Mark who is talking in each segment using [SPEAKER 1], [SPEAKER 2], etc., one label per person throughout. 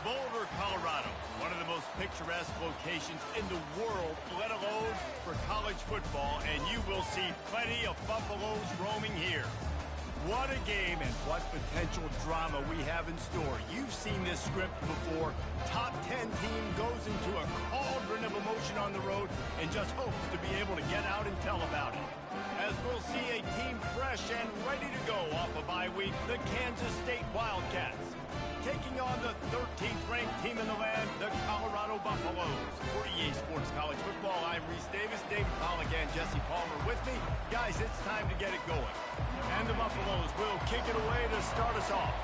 [SPEAKER 1] Boulder, Colorado, one of the most picturesque locations in the world, let alone for college football, and you will see plenty of Buffaloes roaming here. What a game and what potential drama we have in store. You've seen this script before. Top 10 team goes into a cauldron of emotion on the road and just hopes to be able to get out and tell about it. As we'll see a team fresh and ready to go off a bye week, the Kansas State Wildcats, taking on the 13th ranked team in the land, the Colorado Buffaloes. For EA Sports College Football, I'm Reese Davis, David Pollack, and Jesse Palmer with me. Guys, it's time to get it going. And the Buffaloes will kick it away to start us off.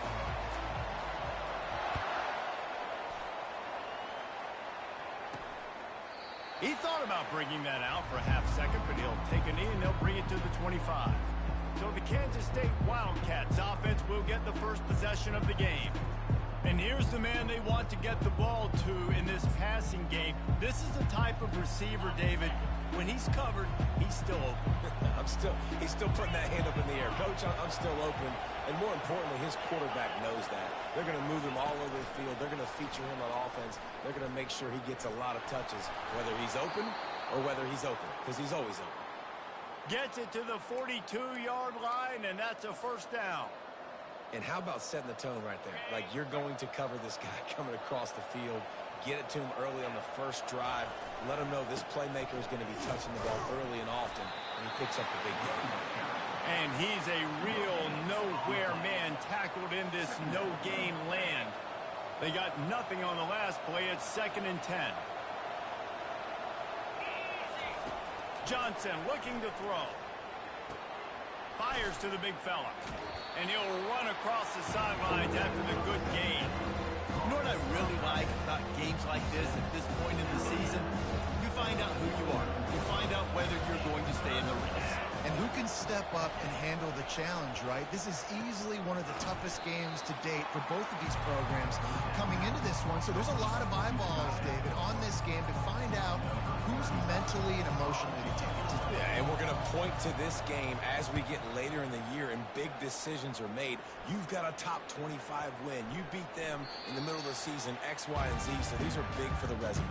[SPEAKER 1] He thought about bringing that out for a half second, but he'll take a knee and they'll bring it to the 25. So the Kansas State Wildcats offense will get the first possession of the game. And here's the man they want to get the ball to in this passing game. This is the type of receiver, David, when he's covered, he's still open.
[SPEAKER 2] He's still putting that hand up in the air. Coach, I'm still open. And more importantly, his quarterback knows that. They're going to move him all over the field. They're going to feature him on offense. They're going to make sure he gets a lot of touches, whether he's open or whether he's open, because he's always open.
[SPEAKER 1] Gets it to the 42-yard line, and that's a first down.
[SPEAKER 2] And how about setting the tone right there? Like, you're going to cover this guy coming across the field. Get it to him early on the first drive. Let him know this playmaker is going to be touching the ball early and often, and he picks up the big game.
[SPEAKER 1] And he's a real nowhere man tackled in this no-gain land. They got nothing on the last play. It's 2nd and 10. Johnson looking to throw. Fires to the big fella. And he'll run across the sidelines after the good gain.
[SPEAKER 3] You know what I really like about games like this at this point in the season? You find out who you are. You find out whether you're going to stay in the race.
[SPEAKER 4] And who can step up and handle the challenge, right? This is easily one of the toughest games to date for both of these programs coming into this one. So there's a lot of eyeballs, David, on this game to find out who's mentally and emotionally to take it.
[SPEAKER 2] Yeah, and we're going to point to this game as we get later in the year and big decisions are made. You've got a top 25 win. You beat them in the middle of the season, X, Y, and Z, so these are big for the resume.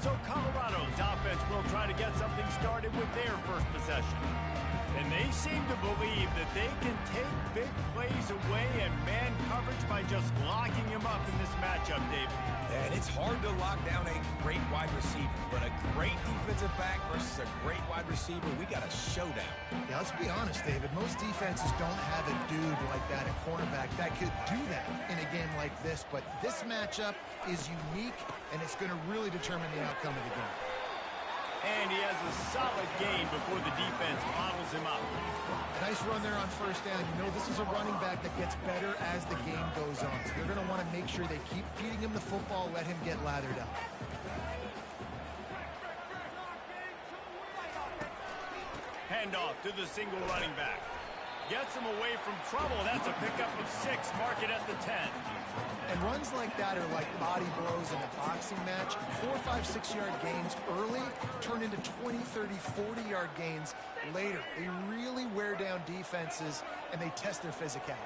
[SPEAKER 1] So Colorado's offense will try to get something started with their first possession. And they seem to believe that they can take big plays away and man coverage by just locking him up in this matchup, David.
[SPEAKER 2] And it's hard to lock down a great wide receiver, but a great defensive back versus a great wide receiver, we got a showdown.
[SPEAKER 4] Yeah, let's be honest, David. Most defenses don't have a dude like that, a cornerback, that could do that in a game like this. But this matchup is unique, and it's going to really determine the outcome of the game.
[SPEAKER 1] And he has a solid gain before the defense bottles him up.
[SPEAKER 4] Nice run there on first down. You know this is a running back that gets better as the game goes on. So they're going to want to make sure they keep feeding him the football, let him get lathered up.
[SPEAKER 1] Handoff to the single running back. Gets him away from trouble. That's a pickup of 6. Mark it at the 10.
[SPEAKER 4] And runs like that are like body blows in a boxing match. 4, 5, 6-yard gains early turn into 20, 30, 40-yard gains later. They really wear down defenses, and they test their physicality.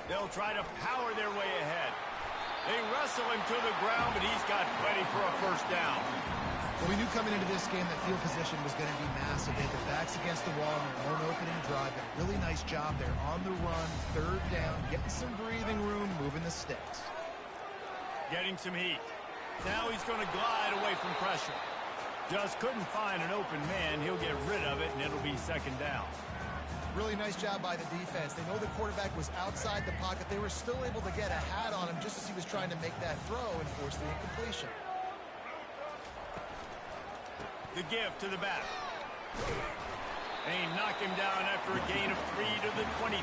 [SPEAKER 1] They'll try to power their way ahead. They wrestle him to the ground, but he's got plenty for a first down.
[SPEAKER 4] Well, we knew coming into this game that field position was going to be massive. They had their backs against the wall in their own opening drive. Did a really nice job there on the run, third down, getting some breathing room, moving the sticks.
[SPEAKER 1] Getting some heat. Now he's going to glide away from pressure. Just couldn't find an open man. He'll get rid of it, and it'll be 2nd down.
[SPEAKER 4] Really nice job by the defense. They know the quarterback was outside the pocket. They were still able to get a hat on him just as he was trying to make that throw and force the incompletion.
[SPEAKER 1] The give to the back. They knock him down after a gain of 3 to the 23.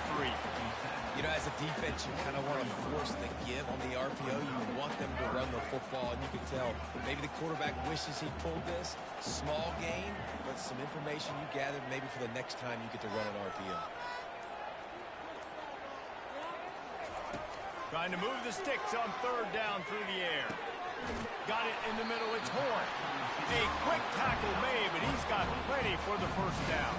[SPEAKER 2] You know, as a defense, you kind of want to force the give on the RPO. You want them to run the football, and you can tell maybe the quarterback wishes he pulled this. Small gain, but some information you gathered maybe for the next time you get to run an RPO.
[SPEAKER 1] Trying to move the sticks on 3rd down through the air. Got it in the middle. It's Horn. A quick tackle made, but he's got plenty for the first down.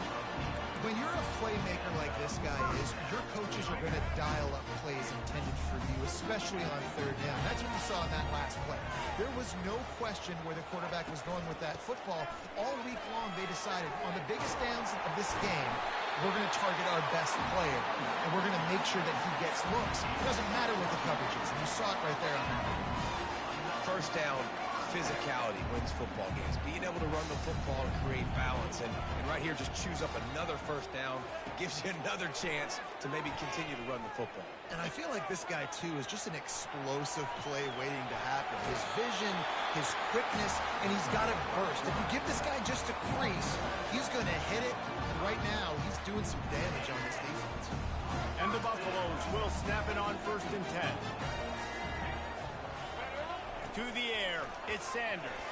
[SPEAKER 4] When you're a playmaker like this guy is, your coaches are going to dial up plays intended for you, especially on 3rd down. That's what you saw in that last play. There was no question where the quarterback was going with that football. All week long, they decided on the biggest downs of this game, we're going to target our best player, and we're going to make sure that he gets looks. It doesn't matter what the coverage is, and you saw it right there on that.
[SPEAKER 2] First down, physicality wins football games. Being able to run the football and create balance. And right here, just choose up another first down. Gives you another chance to maybe continue to run the football.
[SPEAKER 4] And I feel like this guy, too, is just an explosive play waiting to happen. His vision, his quickness, and he's got a burst. If you give this guy just a crease, he's going to hit it. And right now, he's doing some damage on this defense.
[SPEAKER 1] And the Buffaloes will snap it on 1st and 10. To the air, it's Sanders.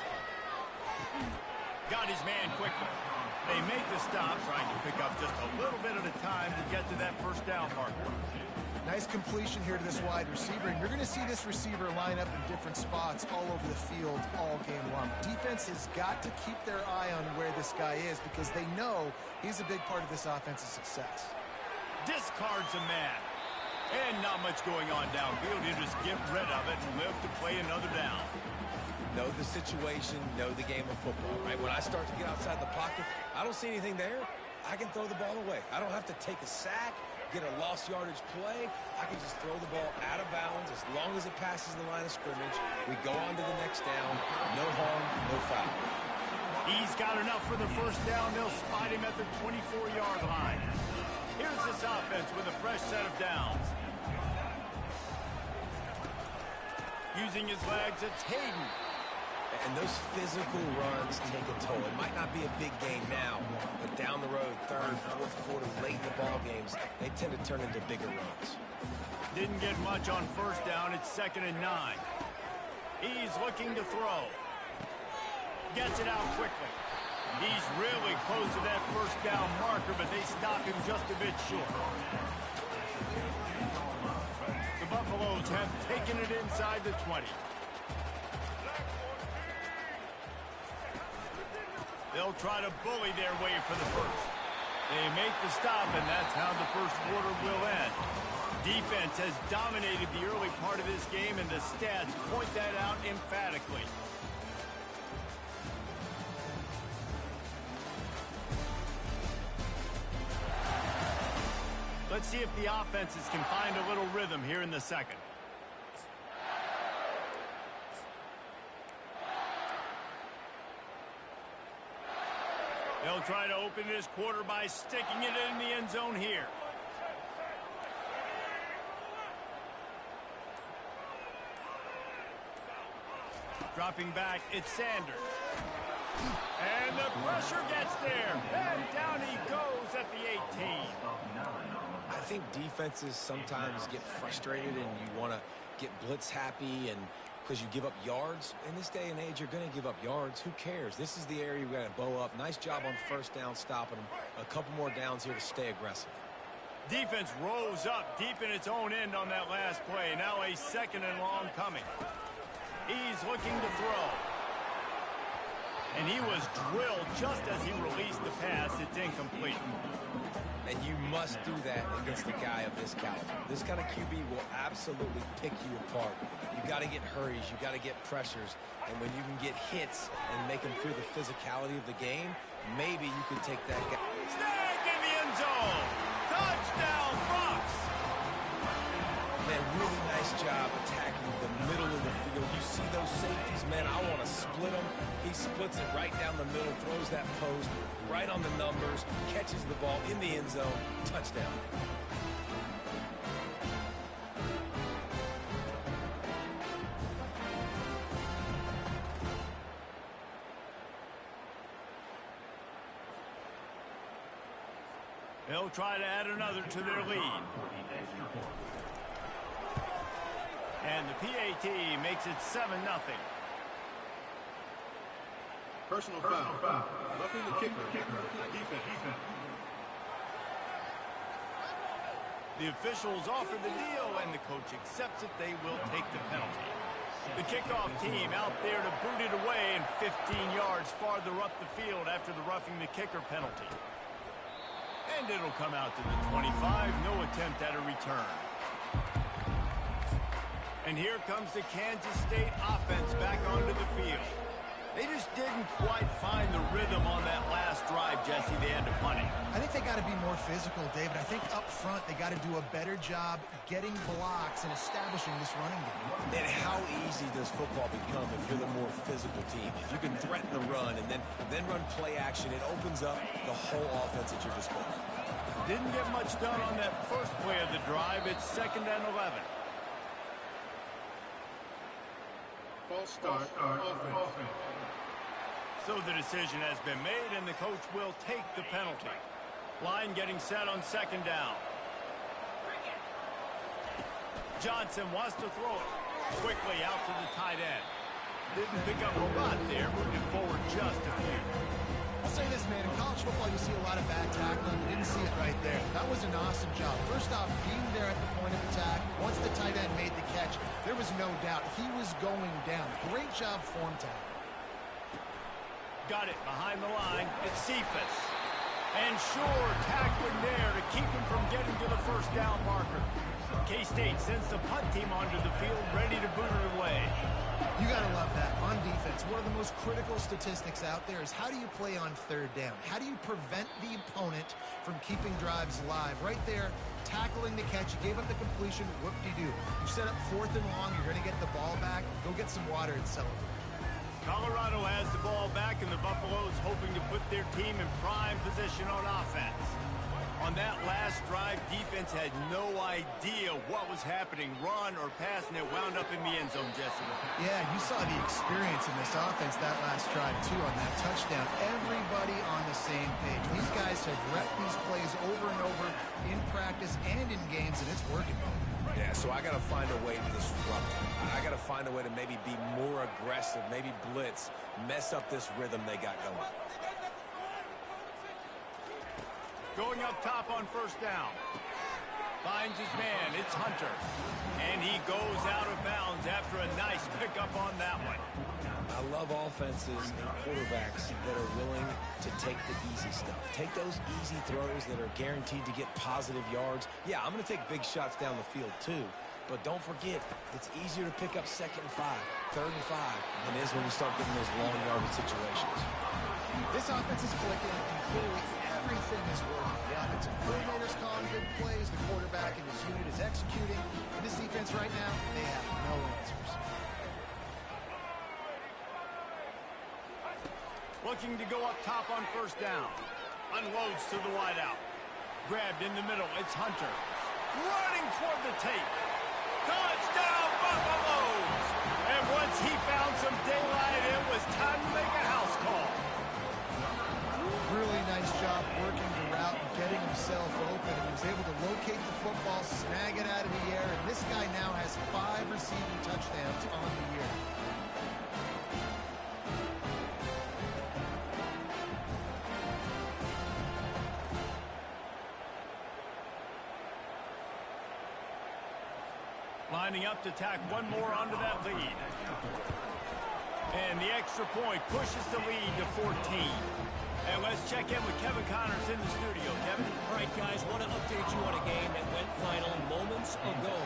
[SPEAKER 1] Got his man quickly. They make the stop, trying to pick up just a little bit at a time to get to that first down marker.
[SPEAKER 4] Nice completion here to this wide receiver, and you're going to see this receiver line up in different spots all over the field all game long. Defense has got to keep their eye on where this guy is because they know he's a big part of this offense's success.
[SPEAKER 1] Discards a man. And not much going on downfield. He'll just get rid of it and live to play another down.
[SPEAKER 2] Know the situation, know the game of football, right? When I start to get outside the pocket, I don't see anything there. I can throw the ball away. I don't have to take a sack, get a lost yardage play. I can just throw the ball out of bounds as long as it passes the line of scrimmage. We go on to the next down. No harm, no foul.
[SPEAKER 1] He's got enough for the first down. They'll spot him at the 24-yard line. Here's this offense with a fresh set of downs. Using his legs, it's Hayden.
[SPEAKER 2] And those physical runs take a toll. It might not be a big game now, but down the road, 3rd, 4th quarter, late in the ball games, they tend to turn into bigger runs.
[SPEAKER 1] Didn't get much on first down. It's 2nd and 9. He's looking to throw. Gets it out quickly. He's really close to that first down marker, but they stop him just a bit short. The Buffaloes have taken it inside the 20. They'll try to bully their way for the first. They make the stop, and that's how the first quarter will end. Defense has dominated the early part of this game, and the stats point that out emphatically. Let's see if the offenses can find a little rhythm here in the second. They'll try to open this quarter by sticking it in the end zone here. Dropping back, it's Sanders. And the pressure gets there. And down he goes at the 18.
[SPEAKER 2] I think defenses sometimes get frustrated and you want to get blitz happy and because you give up yards. In this day and age, you're going to give up yards. Who cares? This is the area you've got to bow up. Nice job on first down stopping them. A couple more downs here to stay aggressive.
[SPEAKER 1] Defense rose up deep in its own end on that last play. Now a 2nd and long coming. He's looking to throw. And he was drilled just as he released the pass. It's incomplete.
[SPEAKER 2] And you must do that against a guy of this caliber. This kind of QB will absolutely pick you apart. You got to get hurries. You got to get pressures. And when you can get hits and make them feel the physicality of the game, maybe you can take that guy.
[SPEAKER 1] Snag in the end zone. Touchdown, Bucks.
[SPEAKER 2] Man, really nice job attacking the middle of the field. You see those safeties, man, I want to split them. He splits it right down the middle, throws that post right on the numbers, catches the ball in the end zone, touchdown.
[SPEAKER 1] They'll try to add another to their lead. And the PAT makes it 7-0.
[SPEAKER 5] Personal foul. Roughing the kicker. Defense.
[SPEAKER 1] The officials offer the deal, and the coach accepts it. They will take the penalty. The kickoff team out there to boot it away and 15 yards farther up the field after the roughing the kicker penalty. And it'll come out to the 25. No attempt at a return. And here comes the Kansas State offense back onto the field. They just didn't quite find the rhythm on that last drive, Jesse. They had to punt it.
[SPEAKER 4] I think they got to be more physical, David. I think up front they got to do a better job getting blocks and establishing this running game.
[SPEAKER 2] And how easy does football become if you're the more physical team? If you can threaten the run and then run play action, it opens up the whole offense at your disposal.
[SPEAKER 1] Didn't get much done on that first play of the drive. It's 2nd and 11.
[SPEAKER 5] False start. Offense.
[SPEAKER 1] So the decision has been made, and the coach will take the penalty. Line getting set on 2nd down. Johnson wants to throw it. Quickly out to the tight end. Didn't pick up a lot there, moving forward just a few.
[SPEAKER 4] I'll say this, man. In college football, you see a lot of bad tackling. You didn't see it right there. That was an awesome job. First off, being there at the point of attack. Once the tight end made the catch, there was no doubt he was going down. Great job form tackle.
[SPEAKER 1] Got it behind the line. It's Cephas. And sure, tackling there to keep him from getting to the first down marker. K-State sends the punt team onto the field, ready to boot it away.
[SPEAKER 4] You got to love that. On defense, one of the most critical statistics out there is how do you play on 3rd down? How do you prevent the opponent from keeping drives alive? Right there, tackling the catch. You gave up the completion. Whoop-de-doo. You set up 4th and long. You're going to get the ball back. Go get some water and celebrate.
[SPEAKER 1] Colorado has the ball back, and the Buffaloes hoping to put their team in prime position on offense. On that last drive, defense had no idea what was happening, run or pass, and it wound up in the end zone, Jesse.
[SPEAKER 4] Yeah, you saw the experience in this offense that last drive, too, on that touchdown. Everybody on the same page. These guys have repped these plays over and over in practice and in games, and it's working.
[SPEAKER 2] Yeah, so I got to find a way to disrupt them. I got to find a way to maybe be more aggressive, maybe blitz, mess up this rhythm they got going.
[SPEAKER 1] Going up top on 1st down. Finds his man. It's Hunter. And he goes out of bounds after a nice pickup on that one.
[SPEAKER 2] I love offenses and quarterbacks that are willing to take the easy stuff. Take those easy throws that are guaranteed to get positive yards. Yeah, I'm going to take big shots down the field too. But don't forget, it's easier to pick up 2nd and 5, 3rd and 5 than it is when you start getting those long yardage situations.
[SPEAKER 4] This offense is clicking, and clearly everything is working. The offensive coordinator's calling good plays. The quarterback and his unit is executing. And this defense right now, they have no answers.
[SPEAKER 1] Looking to go up top on 1st down. Unloads to the wideout. Grabbed in the middle. It's Hunter. Running toward the tape. Touchdown, Buffaloes! And once he found some daylight, it was time to make a house call.
[SPEAKER 4] Really nice job working the route and getting himself open. And he was able to locate the football, snag it out of the air. And this guy now has 5 receiving touchdowns on the year.
[SPEAKER 1] Lining up to tack one more onto that lead. And the extra point pushes the lead to 14. And let's check in with Kevin Connors in the studio. Kevin?
[SPEAKER 6] All right, guys, want to update you on a game that went final moments ago.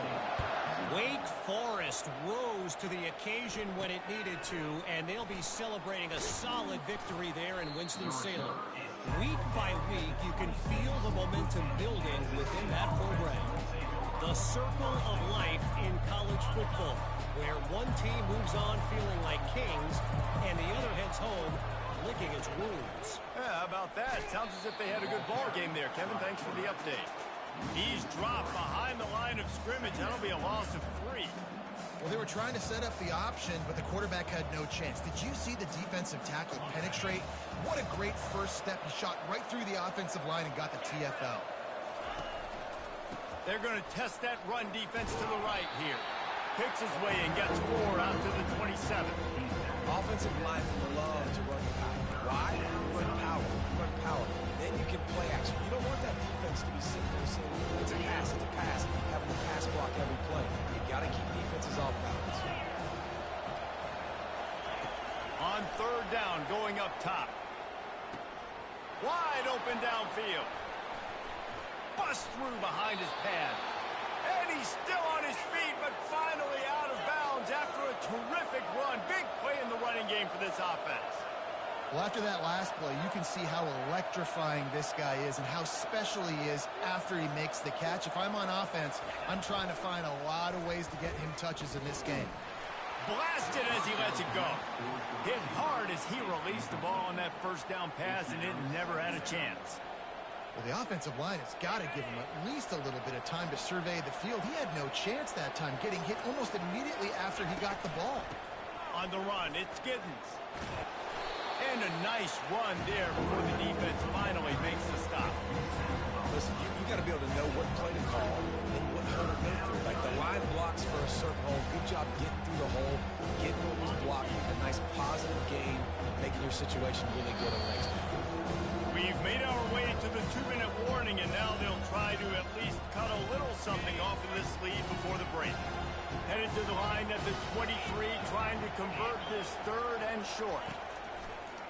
[SPEAKER 6] Wake Forest rose to the occasion when it needed to, and they'll be celebrating a solid victory there in Winston-Salem. Week by week, you can feel the momentum building within that program. The circle of life in college football, where one team moves on feeling like kings, and the other heads home licking its wounds.
[SPEAKER 1] Yeah, how about that? Sounds as if they had a good ball game there, Kevin. Thanks for the update. He's dropped behind the line of scrimmage. That'll be a loss of 3.
[SPEAKER 4] Well, they were trying to set up the option, but the quarterback had no chance. Did you see the defensive tackle penetrate? What a great first step. He shot right through the offensive line and got the TFL.
[SPEAKER 1] They're going to test that run defense to the right here. Picks his way and gets 4 out to the 27.
[SPEAKER 2] Offensive linemen love to run power. Why? Run power. Run power. Then you can play action. You don't want that defense to be sitting there saying, it's a pass, it's a pass, having to pass block every play. You got to keep defenses off balance.
[SPEAKER 1] On 3rd down, going up top. Wide open downfield. Bust through behind his pad. And he's still on his feet, but finally out of bounds after a terrific run. Big play in the running game for this offense.
[SPEAKER 4] Well, after that last play, you can see how electrifying this guy is and how special he is after he makes the catch. If I'm on offense, I'm trying to find a lot of ways to get him touches in this game.
[SPEAKER 1] Blasted as he lets it go. Hit hard as he released the ball on that first down pass, and it never had a chance.
[SPEAKER 4] Well, the offensive line has got to give him at least a little bit of time to survey the field. He had no chance that time, getting hit almost immediately after he got the ball.
[SPEAKER 1] On the run, it's Giddens. And a nice run there before the defense finally makes the stop.
[SPEAKER 2] Listen, you got to be able to know what play to call and what hole to go through. Like the line blocks for a certain hole. Good job getting through the hole, getting what was blocked, a nice positive gain, making your situation really good on the next play.
[SPEAKER 1] We've made our way to the 2-minute warning, and now they'll try to at least cut a little something off of this lead before the break. Headed to the line at the 23, trying to convert this third and short.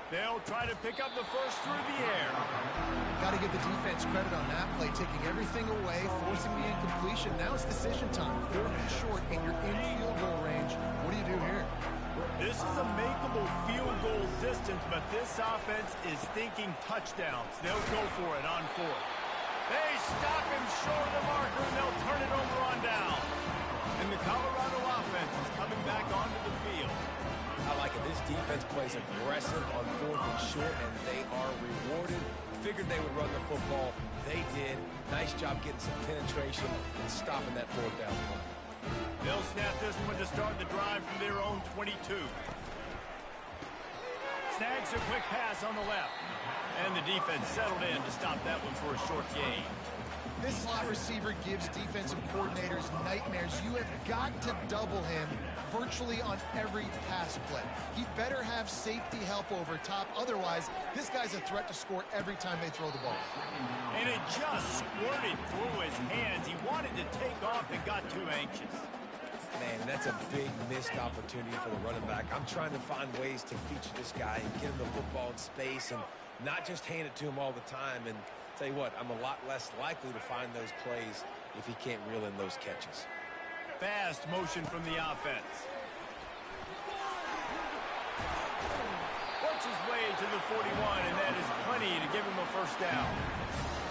[SPEAKER 1] They'll try to pick up the first through the air.
[SPEAKER 4] Got to give the defense credit on that play, taking everything away, forcing the incompletion. Now it's decision time. 4th and short, and you're in field goal range. What do you do here?
[SPEAKER 1] This is a makeable field goal distance, but this offense is thinking touchdowns. They'll go for it on 4th. They stop him short of the marker, and they'll turn it over on down. And the Colorado offense is coming back onto the field.
[SPEAKER 2] I like it. This defense plays aggressive on 4th and short, and they are rewarded. Figured they would run the football. They did. Nice job getting some penetration and stopping that 4th down play.
[SPEAKER 1] They'll snap this one to start the drive from their own 22. Snags a quick pass on the left. And the defense settled in to stop that one for a short gain.
[SPEAKER 4] This slot receiver gives defensive coordinators nightmares. You have got to double him virtually on every pass play. He better have safety help over top. Otherwise, this guy's a threat to score every time they throw the ball.
[SPEAKER 1] And it just squirted through his hands. He wanted to take off and got too anxious.
[SPEAKER 2] Man, that's a big missed opportunity for the running back. I'm trying to find ways to feature this guy and get him the football in space and not just hand it to him all the time. And tell you what, I'm a lot less likely to find those plays if he can't reel in those catches.
[SPEAKER 1] Fast motion from the offense. Works his way to the 41, and that is plenty to give him a first down.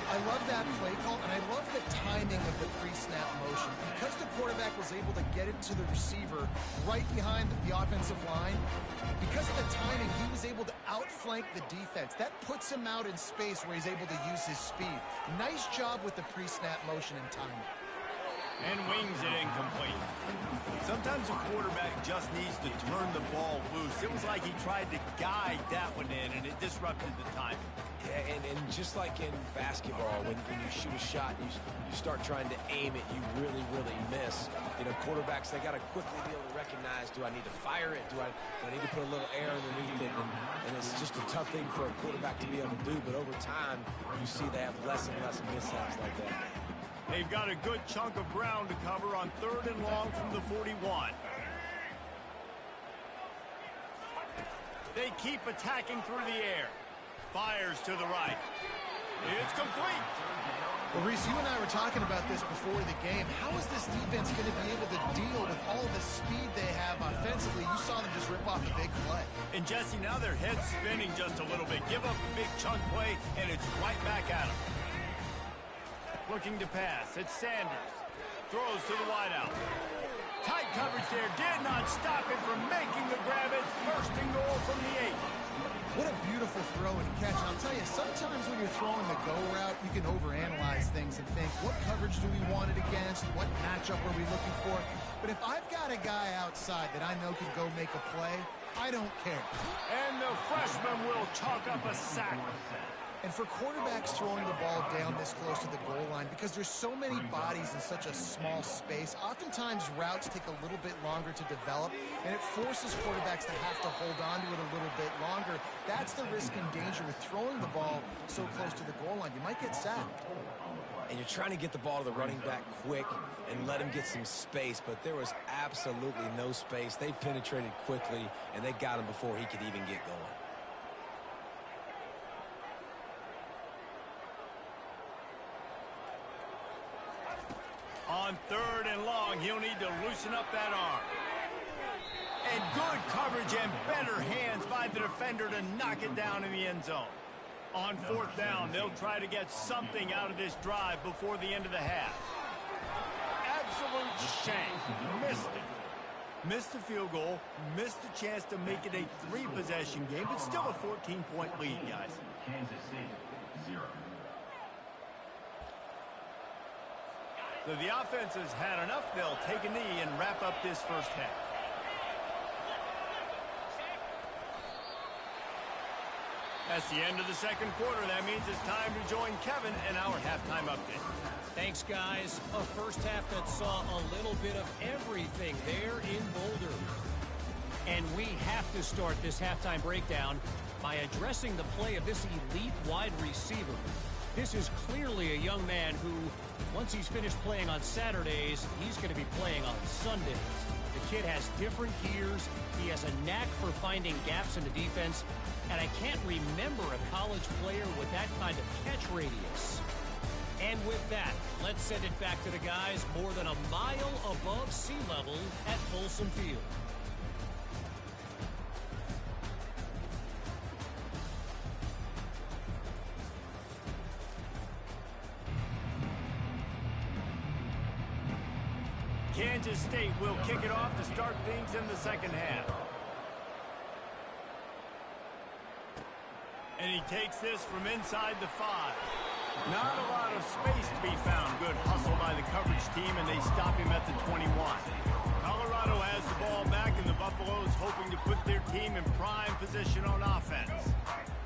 [SPEAKER 4] I love that play call, and I love the timing of the pre-snap motion. Because the quarterback was able to get it to the receiver right behind the offensive line, because of the timing, he was able to outflank the defense. That puts him out in space where he's able to use his speed. Nice job with the pre-snap motion and timing.
[SPEAKER 1] And wings it incomplete. Sometimes a quarterback just needs to turn the ball loose. It was like he tried to guide that one in, and it disrupted the timing.
[SPEAKER 2] Yeah, and just like in basketball, when you shoot a shot, you start trying to aim it, you really, really miss. You know, quarterbacks, they got to quickly be able to recognize, do I need to fire it? Do I need to put a little air underneath it? And it's just a tough thing for a quarterback to be able to do. But over time, you see they have less and less mishaps like that.
[SPEAKER 1] They've got a good chunk of ground to cover on 3rd and long from the 41. They keep attacking through the air. Fires to the right. It's complete.
[SPEAKER 4] Well, Reese, you and I were talking about this before the game. How is this defense going to be able to deal with all the speed they have offensively? You saw them just rip off a big play.
[SPEAKER 1] And Jesse, now their head's spinning just a little bit. Give up a big chunk play, and it's right back at them. Looking to pass. It's Sanders. Throws to the wideout. Tight coverage there. Did not stop him from making the grab. It's first and goal from the 8.
[SPEAKER 4] What a beautiful throw and catch. And I'll tell you, sometimes when you're throwing the go route, you can overanalyze things and think, what coverage do we want it against? What matchup are we looking for? But if I've got a guy outside that I know can go make a play, I don't care.
[SPEAKER 1] And the freshman will chalk up a sack.
[SPEAKER 4] And for quarterbacks throwing the ball down this close to the goal line, because there's so many bodies in such a small space, oftentimes routes take a little bit longer to develop, and it forces quarterbacks to have to hold on to it a little bit longer. That's the risk and danger with throwing the ball so close to the goal line. You might get sacked.
[SPEAKER 2] And you're trying to get the ball to the running back quick and let him get some space, but there was absolutely no space. They penetrated quickly, and they got him before he could even get going.
[SPEAKER 1] On 3rd and long, he'll need to loosen up that arm. Good coverage and better hands by the defender to knock it down in the end zone. On fourth down, they'll try to get something out of this drive before the end of the half. Absolute shank. Missed it. Missed the field goal. Missed the chance to make it a 3-possession game, but still a 14-point lead, guys.
[SPEAKER 7] Kansas City, 0.
[SPEAKER 1] So the offense has had enough. They'll take a knee and wrap up this first half. That's the end of the second quarter. That means it's time to join Kevin in our halftime update.
[SPEAKER 6] Thanks, guys. A first half that saw a little bit of everything there in Boulder. And we have to start this halftime breakdown by addressing the play of this elite wide receiver. This is clearly a young man who, once he's finished playing on Saturdays, he's going to be playing on Sundays. The kid has different gears. He has a knack for finding gaps in the defense. And I can't remember a college player with that kind of catch radius. And with that, let's send it back to the guys more than a mile above sea level at Folsom Field.
[SPEAKER 1] Kansas State will kick it off to start things in the second half. And he takes this from inside the 5. Not a lot of space to be found. Good hustle by the coverage team, and they stop him at the 21. Colorado has the ball back, and the Buffaloes hoping to put their team in prime position on offense.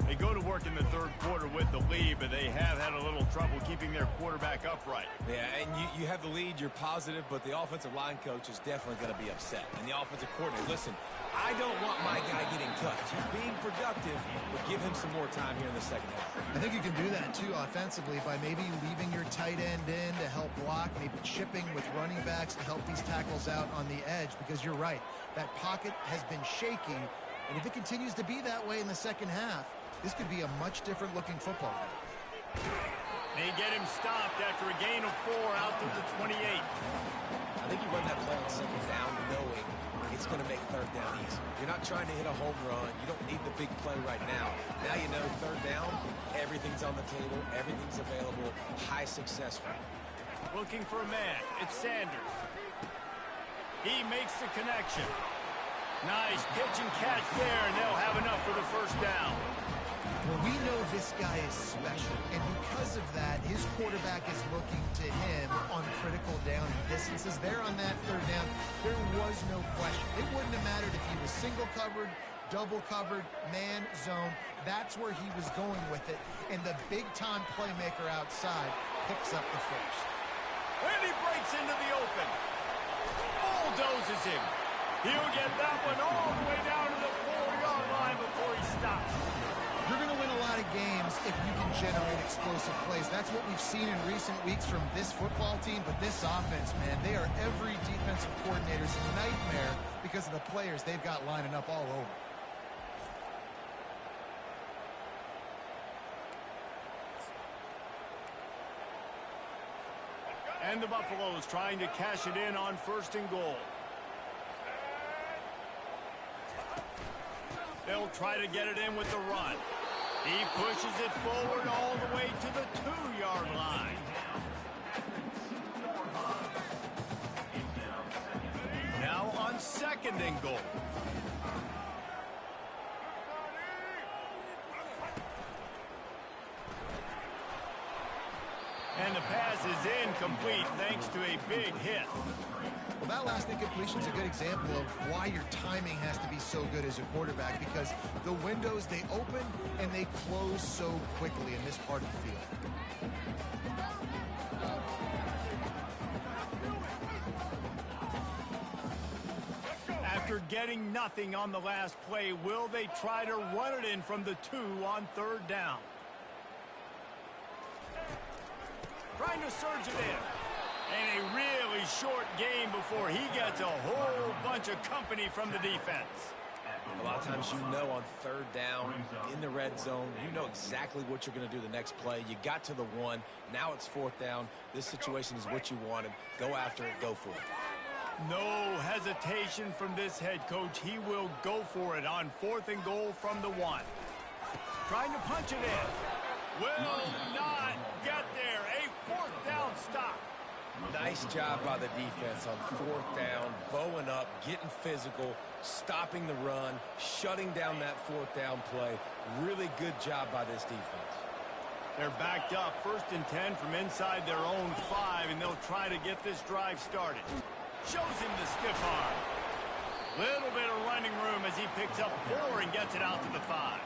[SPEAKER 1] They go to work in the third quarter with the lead, but they have had a little trouble keeping their quarterback upright.
[SPEAKER 2] Yeah, and you have the lead, you're positive, but the offensive line coach is definitely going to be upset. And the offensive coordinator, listen, I don't want my guy getting touched. He's being productive, but give him some more time here in the second half.
[SPEAKER 4] I think you can do that, too, offensively, by maybe leaving your tight end in to help block, maybe chipping with running backs to help these tackles out on the edge, because you're right. That pocket has been shaky, and if it continues to be that way in the second half, this could be a much different-looking football game.
[SPEAKER 1] They get him stopped after a gain of 4 out to the 28.
[SPEAKER 2] I think you run that play on second down knowing it's going to make third down easy. You're not trying to hit a home run. You don't need the big play right now. Now you know third down, everything's on the table, everything's available, high success rate.
[SPEAKER 1] Looking for a man. It's Sanders. He makes the connection. Nice pitch and catch there, and they'll have enough for the first down.
[SPEAKER 4] Well, we know this guy is special, and because of that, his quarterback is looking to him on critical down distances. There on that third down, there was no question. It wouldn't have mattered if he was single covered, double covered, man, zone. That's where he was going with it, and the big-time playmaker outside picks up the first.
[SPEAKER 1] And he breaks into the open. Bulldozes him. He'll get that one all the way down to the 4-yard line before he stops.
[SPEAKER 4] You're going to win a lot of games if you can generate explosive plays. That's what we've seen in recent weeks from this football team, but this offense, man, they are every defensive coordinator's nightmare because of the players they've got lining up all over.
[SPEAKER 1] And the Buffaloes trying to cash it in on 1st and goal. They'll try to get it in with the run. He pushes it forward all the way to the 2-yard line. Now on 2nd and goal. And the pass is incomplete thanks to a big hit.
[SPEAKER 4] Well, that last incompletion is a good example of why your timing has to be so good as a quarterback, because the windows, they open and they close so quickly in this part of the field.
[SPEAKER 1] After getting nothing on the last play, will they try to run it in from the 2 on 3rd down? Trying to surge it in. And a really short game before he gets a whole bunch of company from the defense.
[SPEAKER 2] A lot of times you know on 3rd down, in the red zone, you know exactly what you're going to do the next play. You got to the 1. Now it's 4th down. This situation is what you wanted. Go after it. Go for it.
[SPEAKER 1] No hesitation from this head coach. He will go for it on 4th and goal from the 1. Trying to punch it in. Will not get there. A 4th down stop.
[SPEAKER 2] Nice job by the defense on 4th down, bowing up, getting physical, stopping the run, shutting down that 4th down play. Really good job by this defense.
[SPEAKER 1] They're backed up. 1st and 10 from inside their own 5, and they'll try to get this drive started. Shows him the stiff arm. Little bit of running room as he picks up 4 and gets it out to the 5.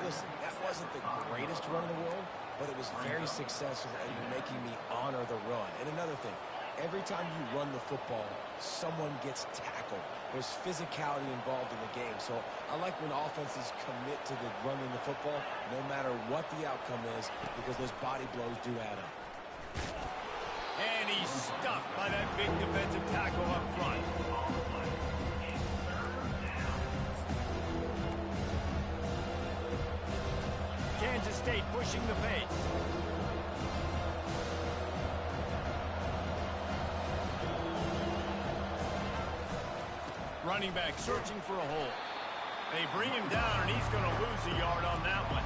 [SPEAKER 2] Listen, that wasn't the greatest run in the world, but it was very successful, and you're making me honor the run. And another thing, every time you run the football, someone gets tackled. There's physicality involved in the game. So I like when offenses commit to the running the football, no matter what the outcome is, because those body blows do add up.
[SPEAKER 1] And he's stuffed by that big defensive tackle up front. Kansas State pushing the pace. Running back searching for a hole. They bring him down, and he's going to lose a yard on that one.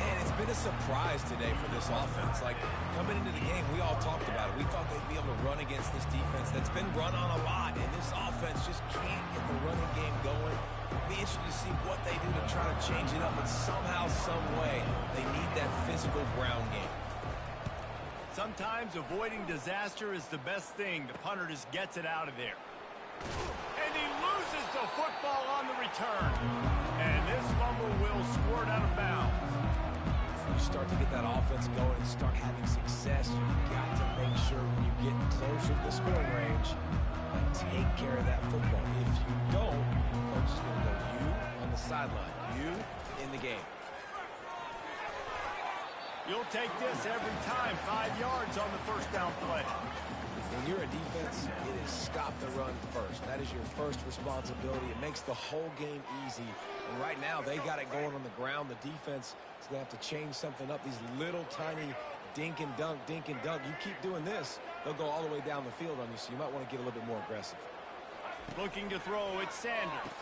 [SPEAKER 2] And it's been a surprise today for this offense. Like, coming into the game, we all talked about it. We thought they'd be able to run against this defense that's been run on a lot, and this offense just can't get the running game going. Be interested to see what they do to try to change it up, but somehow, some way, they need that physical ground game.
[SPEAKER 1] Sometimes avoiding disaster is the best thing. The punter just gets it out of there. And he loses the football on the return. And this fumble will squirt out of bounds.
[SPEAKER 2] You start to get that offense going and start having success, you've got to make sure when you get closer to the scoring range, take care of that football. If you don't, coach is going to go you on the sideline, you in the game.
[SPEAKER 1] You'll take this every time. 5 yards on the 1st down play.
[SPEAKER 2] When you're a defense, it is stop the run first. That is your first responsibility. It makes the whole game easy. And right now, they got it going on the ground. The defense is going to have to change something up. These little tiny dink and dunk, dink and dunk. You keep doing this, they'll go all the way down the field on you, so you might want to get a little bit more aggressive.
[SPEAKER 1] Looking to throw, it's Sanders.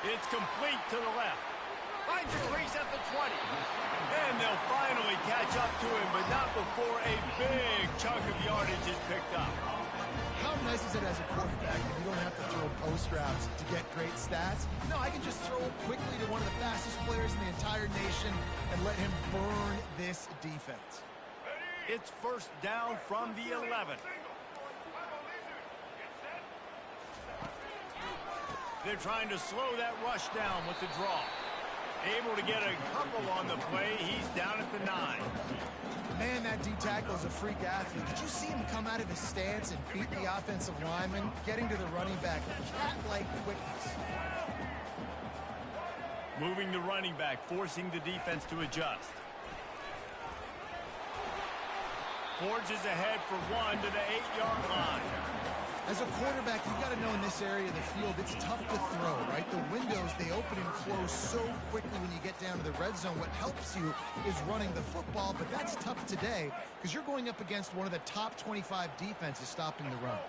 [SPEAKER 1] It's complete to the left. Finds a crease at the 20. And they'll finally catch up to him, but not before a big chunk of yardage is picked up.
[SPEAKER 4] How nice is it as a quarterback that you don't have to throw post routes to get great stats? No, I can just throw it quickly to one of the fastest players in the entire nation and let him burn this defense.
[SPEAKER 1] It's 1st down from the 11. They're trying to slow that rush down with the draw. Able to get a couple on the play. He's down at the 9.
[SPEAKER 4] Man, that D-tackle is a freak athlete. Did you see him come out of his stance and beat the offensive lineman, getting to the running back with cat-like quickness?
[SPEAKER 1] Moving the running back, forcing the defense to adjust. Forges ahead for 1 to the 8-yard line.
[SPEAKER 4] As a quarterback, you've got to know in this area of the field, it's tough to throw, right? The windows, they open and close so quickly when you get down to the red zone. What helps you is running the football, but that's tough today because you're going up against one of the top 25 defenses stopping the run.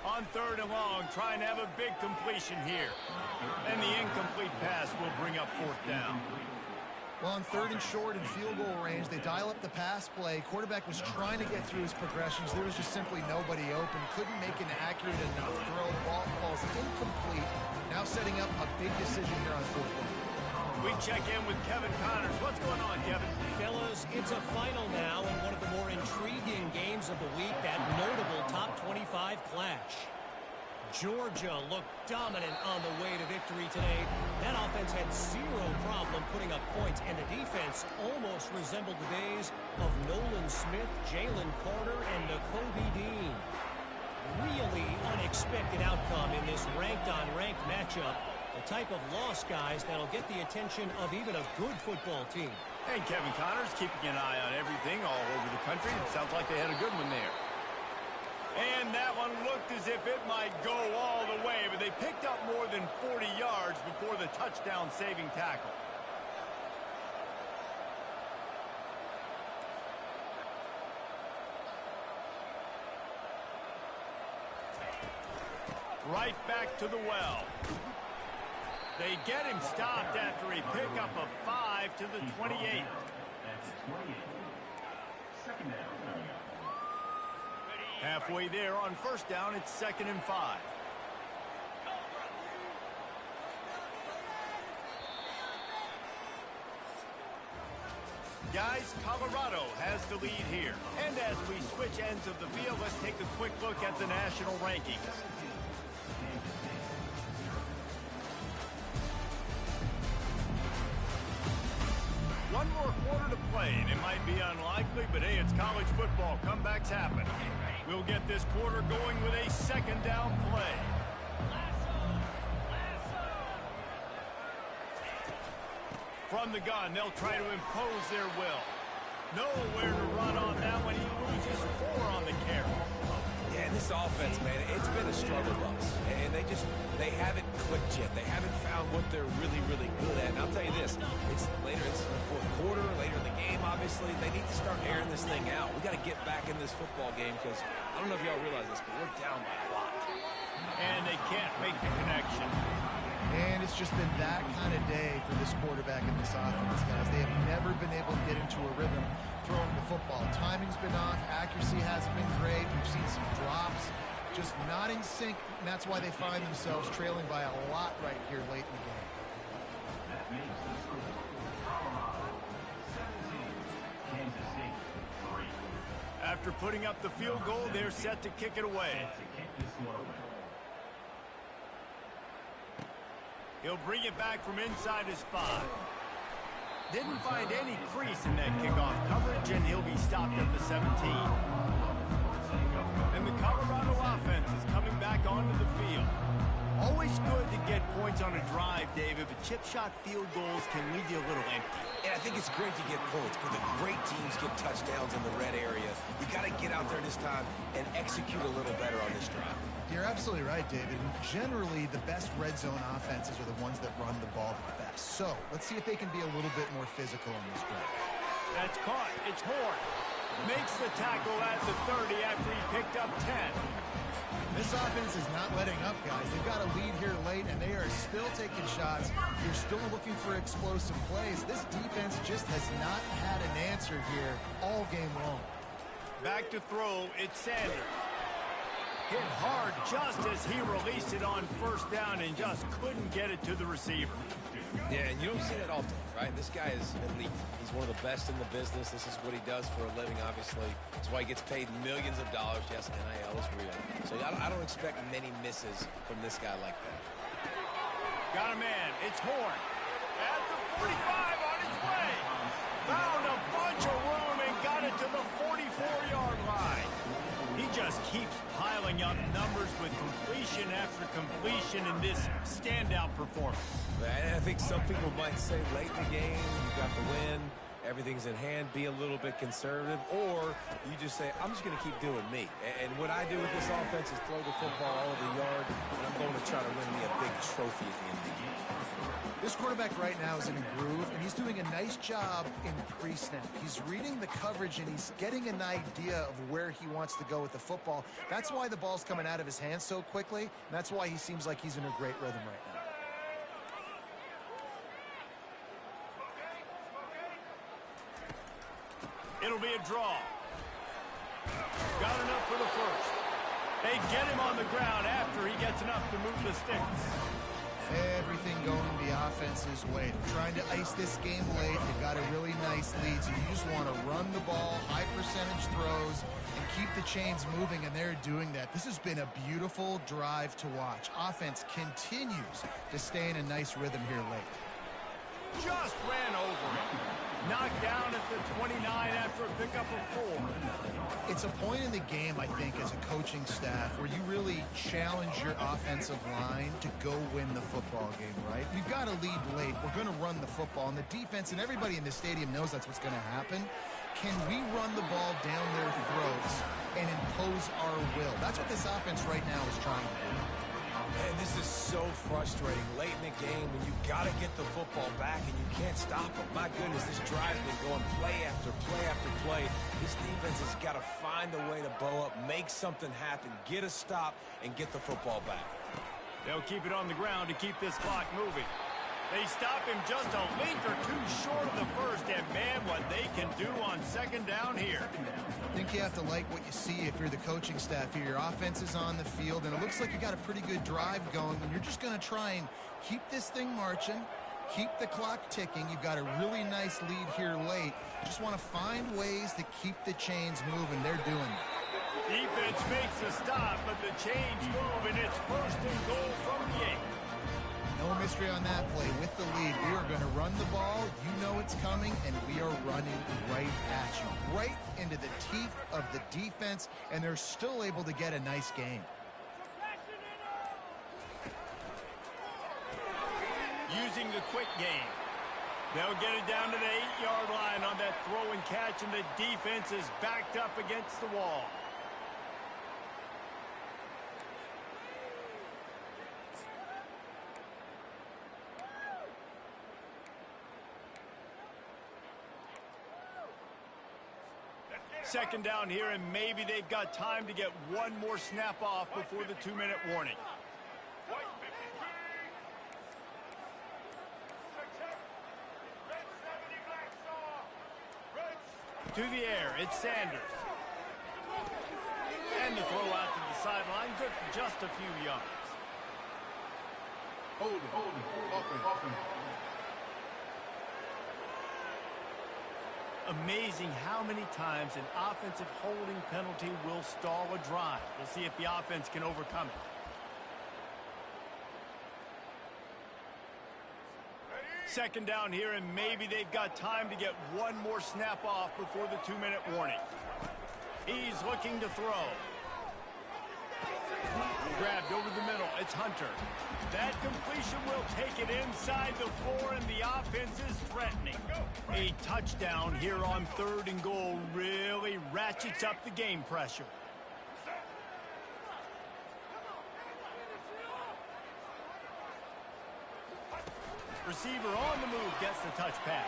[SPEAKER 1] On 3rd and long, trying to have a big completion here. And the incomplete pass will bring up 4th down.
[SPEAKER 4] Well, on 3rd and short and field goal range, they dial up the pass play. Quarterback was trying to get through his progressions. There was just simply nobody open. Couldn't make an accurate enough throw. The ball falls incomplete. Now setting up a big decision here on 4th down.
[SPEAKER 1] We check in with Kevin Connors. What's going on, Kevin?
[SPEAKER 6] Fellas, it's a final now in one of the more intriguing games of the week, that notable top 25 clash. Georgia looked dominant on the way to victory today. That offense had zero problem putting up points, and the defense almost resembled the days of Nolan Smith, Jalen Carter, and Nakobe Dean. Really unexpected outcome in this ranked-on-ranked matchup. The type of loss, guys, that'll get the attention of even a good football team.
[SPEAKER 1] And Kevin Connors keeping an eye on everything all over the country. It sounds like they had a good one there. And that one looked as if it might go all the way, but they picked up more than 40 yards before the touchdown-saving tackle. Right back to the well. They get him stopped after a pickup of 5 to the 28.
[SPEAKER 7] That's the 28. Second down coming up.
[SPEAKER 1] Halfway there on first down, it's 2nd and 5. Guys, Colorado has the lead here. And as we switch ends of the field, let's take a quick look at the national rankings. One more quarter to play, and it might be unlikely, but hey, it's college football. Comebacks happen. We'll get this quarter going with a 2nd down play. From the gun, they'll try to impose their will. Nowhere to run on that one. He loses 4 on the carry.
[SPEAKER 2] Yeah, and this offense, man, it's been a struggle bus. And they haven't clicked yet. They haven't found what they're really, really good at. And I'll tell you this, it's in the fourth quarter, later in the game, obviously. They need to start airing this thing out. We got to get back in this football game because I don't know if y'all realize this, but we're down by a lot.
[SPEAKER 1] And they can't make the connection.
[SPEAKER 4] And it's just been that kind of day for this quarterback and this offense, guys. They have never been able to get into a rhythm throwing the football. Timing's been off. Accuracy hasn't been great. We've seen some drops, just not in sync, and that's why they find themselves trailing by a lot right here late in the game.
[SPEAKER 7] That makes the score Colorado 17, Kansas State 3.
[SPEAKER 1] After putting up the field goal, they're set to kick it away.
[SPEAKER 7] To kick this one away.
[SPEAKER 1] He'll bring it back from inside his 5. Didn't find any crease in that kickoff coverage, and he'll be stopped at the 17. And the Colorado offense is coming back onto the field. Always good to get points on a drive, David, but chip shot field goals can leave you a little empty.
[SPEAKER 2] And I think it's great to get points, but the great teams get touchdowns in the red area. You got to get out there this time and execute a little better on this drive.
[SPEAKER 4] You're absolutely right, David. Generally, the best red zone offenses are the ones that run the ball the best. So let's see if they can be a little bit more physical on this drive.
[SPEAKER 1] That's caught. It's Horn. Makes the tackle at the 30 after he picked up 10.
[SPEAKER 4] This offense is not letting up, guys. They've got a lead here late, and they are still taking shots. They're still looking for explosive plays. This defense just has not had an answer here all game long.
[SPEAKER 1] Back to throw, it's Sanders. Hit hard just as he released it on first down and just couldn't get it to the receiver.
[SPEAKER 2] Yeah, and you don't see that often, right? This guy is elite. He's one of the best in the business. This is what he does for a living, obviously. That's why he gets paid millions of dollars. Yes, NIL is real. So I don't expect many misses from this guy like that.
[SPEAKER 1] Got a man. It's Horn. At the 45 on its way. Found a bunch of room and got it to the 44-yard line. He just keeps piling up numbers with completion after completion in this standout performance.
[SPEAKER 2] And I think some people might say late in the game, you got the win, everything's in hand, be a little bit conservative, or you just say, I'm just going to keep doing me. And what I do with this offense is throw the football all over the yard, and I'm going to try to win me a big trophy at the end of the year.
[SPEAKER 4] This quarterback right now is in a groove, and he's doing a nice job in pre-snap. He's reading the coverage, and he's getting an idea of where he wants to go with the football. That's why the ball's coming out of his hands so quickly, and that's why he seems like he's in a great rhythm right now.
[SPEAKER 1] It'll be a draw. Got enough for the first. They get him on the ground after he gets enough to move the sticks.
[SPEAKER 4] Everything going the offense's way. They're trying to ice this game late. They've got a really nice lead, so you just want to run the ball, high percentage throws, and keep the chains moving, and they're doing that. This has been a beautiful drive to watch. Offense continues to stay in a nice rhythm here late.
[SPEAKER 1] Just ran over him. Knocked down at the 29 after a pickup of 4.
[SPEAKER 4] It's a point in the game, I think, as a coaching staff where you really challenge your offensive line to go win the football game, right? We've got to lead late. We're going to run the football, and the defense and everybody in the stadium knows that's what's going to happen. Can we run the ball down their throats and impose our will? That's what this offense right now is trying to do.
[SPEAKER 2] Man, this is so frustrating late in the game when you got to get the football back and you can't stop them. My goodness, this drive's been going play after play after play. This defense has got to find a way to bow up, make something happen, get a stop, and get the football back.
[SPEAKER 1] They'll keep it on the ground to keep this clock moving. They stop him just a link or two short of the first, and man, what they can do on second down here.
[SPEAKER 4] I think you have to like what you see if you're the coaching staff here. Your offense is on the field, and it looks like you got a pretty good drive going, and you're just going to try and keep this thing marching, keep the clock ticking. You've got a really nice lead here late. You just want to find ways to keep the chains moving. They're doing it.
[SPEAKER 1] Defense makes a stop, but the chains move, and it's first and goal from the 8.
[SPEAKER 4] No mystery on that play. With the lead, we are going to run the ball. You know it's coming, and we are running right at you, right into the teeth of the defense, and they're still able to get a nice game.
[SPEAKER 1] Using the quick game. They'll get it down to the 8-yard line on that throw and catch, and the defense is backed up against the wall. Second down here, and maybe they've got time to get one more snap off before the 2-minute warning. To the air, it's Sanders. And the throw out to the sideline, good for just a few yards.
[SPEAKER 5] Holding. Offense.
[SPEAKER 1] Amazing how many times an offensive holding penalty will stall a drive. We'll see if the offense can overcome it. Second down here, and maybe they've got time to get one more snap off before the 2-minute warning. He's looking to throw. Grabbed over the middle. It's Hunter. That completion will take it inside the 4, and the offense is threatening. A touchdown here on 3rd and goal really ratchets up the game pressure. Receiver on the move gets the touch pass.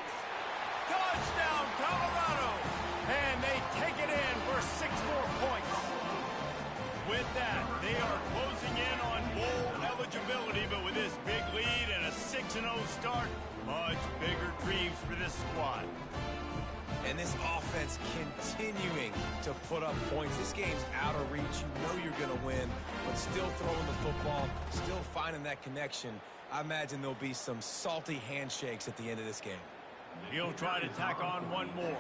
[SPEAKER 1] Touchdown, Colorado! And they take it in for 6 more points. With that, they are closing in on bowl eligibility, but with this big lead and a 6-0 start, much bigger dreams for this squad.
[SPEAKER 2] And this offense continuing to put up points. This game's out of reach. You know you're going to win, but still throwing the football, still finding that connection. I imagine there'll be some salty handshakes at the end of this game.
[SPEAKER 1] He'll try to tack on one more.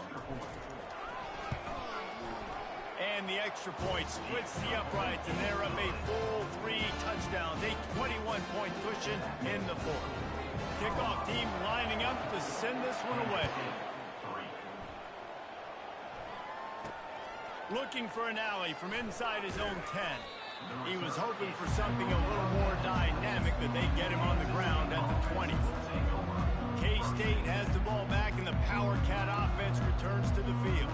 [SPEAKER 1] And the extra point splits the uprights, and they're up a full 3 touchdowns, a 21-point cushion in the 4th. Kickoff team lining up to send this one away. Looking for an alley from inside his own 10. He was hoping for something a little more dynamic, but they get him on the ground at the 20. K-State has the ball back, and the Power Cat offense returns to the field.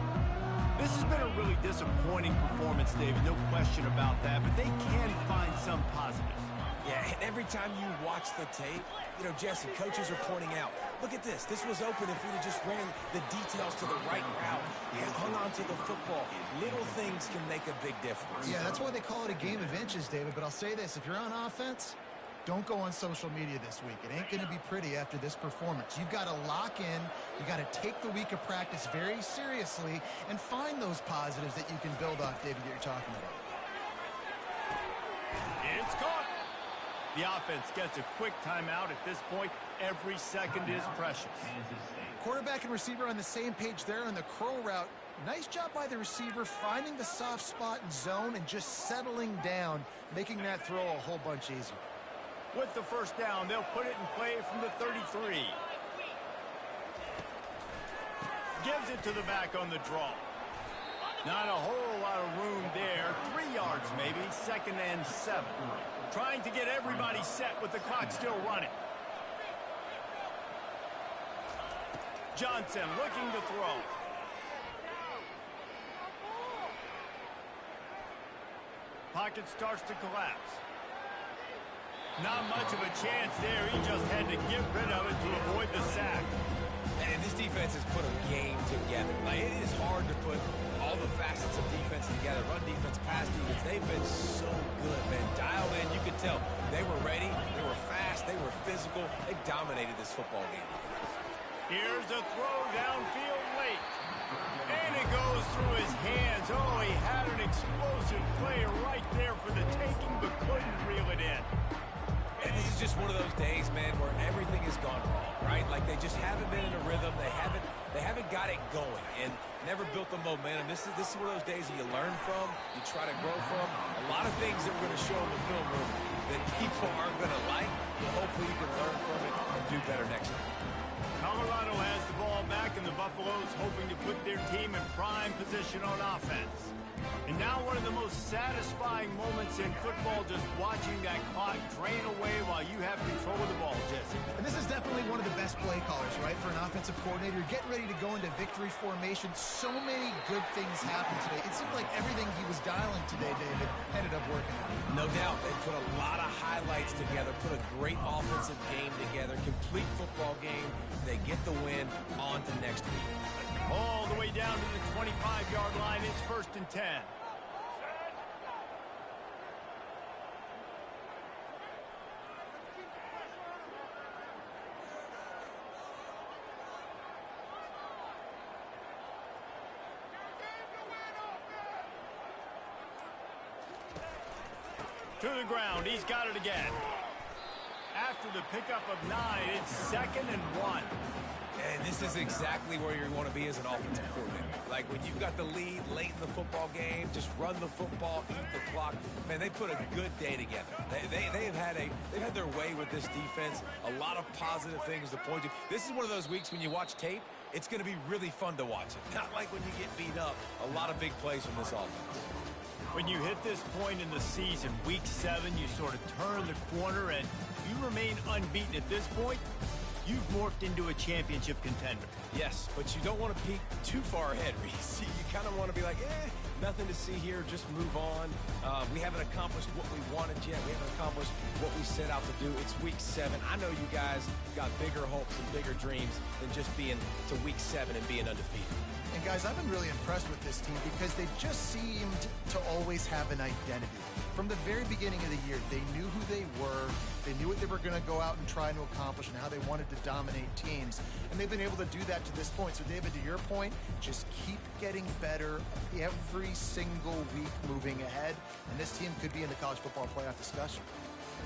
[SPEAKER 1] This has been a really disappointing performance, David, no question about that, but they can find some positives.
[SPEAKER 2] Yeah, and every time you watch the tape, you know, Jesse, coaches are pointing out, look at this. This was open if we'd have just ran the details to the right route and hung on to the football. Little things can make a big difference.
[SPEAKER 4] Yeah, that's why they call it a game of inches, David. But I'll say this, if you're on offense, don't go on social media this week. It ain't going to be pretty after this performance. You've got to lock in. You've got to take the week of practice very seriously and find those positives that you can build off, David, that you're talking about.
[SPEAKER 1] It's caught. The offense gets a quick timeout at this point. Every second is precious.
[SPEAKER 4] Quarterback and receiver on the same page there on the curl route. Nice job by the receiver finding the soft spot in zone and just settling down, making that throw a whole bunch easier.
[SPEAKER 1] With the first down, they'll put it in play from the 33. Gives it to the back on the draw. Not a whole lot of room there. 3 yards maybe, 2nd and 7. Trying to get everybody set with the clock still running. Johnson looking to throw. Pocket starts to collapse. Not much of a chance there. He just had to get rid of it to avoid the sack.
[SPEAKER 2] And this defense has put a game together. Like, it is hard to put all the facets of defense together. Run defense, pass defense. They've been so good, man. Dialed in. You could tell they were ready. They were fast. They were physical. They dominated this football game.
[SPEAKER 1] Here's a throw downfield late. And it goes through his hands. Oh, he had an explosive play right there for the taking, but couldn't reel it in.
[SPEAKER 2] And this is just one of those days, man, where everything has gone wrong, right? Like, they just haven't been in a rhythm. They haven't got it going and never built the momentum. This is one of those days that you learn from, you try to grow from. A lot of things that we're going to show in the film room that people aren't going to like, but hopefully you can learn from it and do better next time.
[SPEAKER 1] Colorado has the ball back, and the Buffaloes hoping to put their team in prime position on offense. And now one of the most satisfying moments in football, just watching that clock drain away while you have control of the ball, Jesse.
[SPEAKER 4] And this is definitely one of the best play callers, right, for an offensive coordinator. Getting ready to go into victory formation. So many good things happened today. It seemed like everything he was dialing today, David, ended up working out.
[SPEAKER 2] No doubt. They put a lot of highlights together, put a great offensive game together, complete football game. They get the win. On to next week.
[SPEAKER 1] All the way down to the 25-yard line. It's 1st and 10. To the ground. He's got it again. After the pickup of 9, it's 2nd and 1.
[SPEAKER 2] And this is exactly where you want to be as an offensive coordinator. Like, when you've got the lead late in the football game, just run the football, eat the clock. Man, they put a good day together. They've had their way with this defense. A lot of positive things to point to. This is one of those weeks when you watch tape, it's going to be really fun to watch it. Not like when you get beat up. A lot of big plays from this offense.
[SPEAKER 1] When you hit this point in the season, week 7, you sort of turn the corner and you remain unbeaten at this point. You've morphed into a championship contender.
[SPEAKER 2] Yes, but you don't want to peek too far ahead, Reese. You kind of want to be like, nothing to see here, just move on. We haven't accomplished what we wanted yet. We haven't accomplished what we set out to do. It's week 7. I know you guys got bigger hopes and bigger dreams than just being to week 7 and being undefeated.
[SPEAKER 4] And guys, I've been really impressed with this team because they just seemed to always have an identity. From the very beginning of the year, they knew who they were, they knew what they were going to go out and try to accomplish and how they wanted to dominate teams. And they've been able to do that to this point. So, David, to your point, just keep getting better every single week moving ahead. And this team could be in the college football playoff discussion.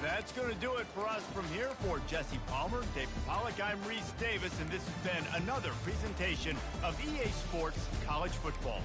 [SPEAKER 1] That's going to do it for us from here. For Jesse Palmer, David Pollack, I'm Reese Davis, and this has been another presentation of EA Sports College Football.